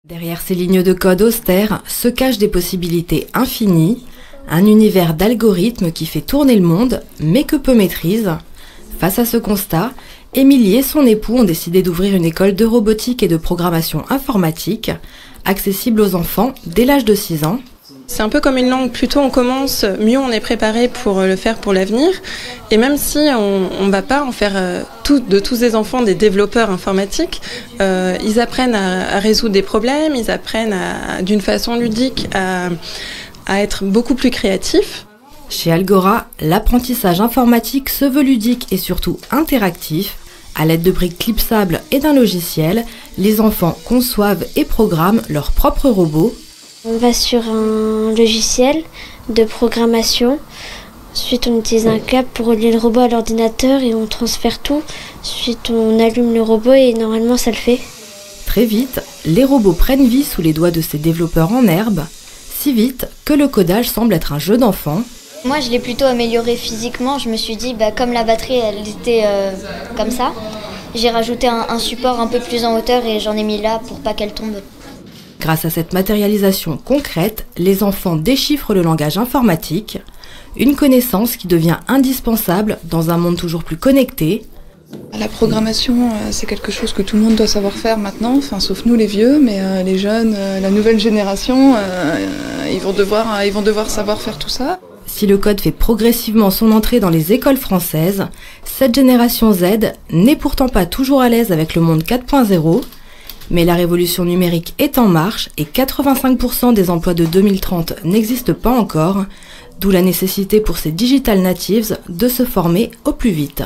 Derrière ces lignes de code austères se cachent des possibilités infinies, un univers d'algorithmes qui fait tourner le monde, mais que peu maîtrise. Face à ce constat, Émilie et son époux ont décidé d'ouvrir une école de robotique et de programmation informatique, accessible aux enfants dès l'âge de 6 ans. C'est un peu comme une langue, plus tôt on commence, mieux on est préparé pour le faire pour l'avenir. Et même si on ne va pas en faire de tous les enfants des développeurs informatiques, ils apprennent à résoudre des problèmes, ils apprennent d'une façon ludique à être beaucoup plus créatifs. Chez Algora, l'apprentissage informatique se veut ludique et surtout interactif. À l'aide de briques clipsables et d'un logiciel, les enfants conçoivent et programment leurs propres robots. On va sur un logiciel de programmation. Ensuite, on utilise un câble pour relier le robot à l'ordinateur et on transfère tout. Ensuite, on allume le robot et normalement, ça le fait. Très vite, les robots prennent vie sous les doigts de ces développeurs en herbe, si vite que le codage semble être un jeu d'enfant. Moi, je l'ai plutôt amélioré physiquement. Je me suis dit, comme la batterie, elle était comme ça, j'ai rajouté un support un peu plus en hauteur et j'en ai mis là pour pas qu'elle tombe. Grâce à cette matérialisation concrète, les enfants déchiffrent le langage informatique, une connaissance qui devient indispensable dans un monde toujours plus connecté. La programmation, c'est quelque chose que tout le monde doit savoir faire maintenant, sauf nous les vieux, mais les jeunes, la nouvelle génération, ils vont devoir savoir faire tout ça. Si le code fait progressivement son entrée dans les écoles françaises, cette génération Z n'est pourtant pas toujours à l'aise avec le monde 4.0, mais la révolution numérique est en marche et 85% des emplois de 2030 n'existent pas encore, d'où la nécessité pour ces digital natives de se former au plus vite.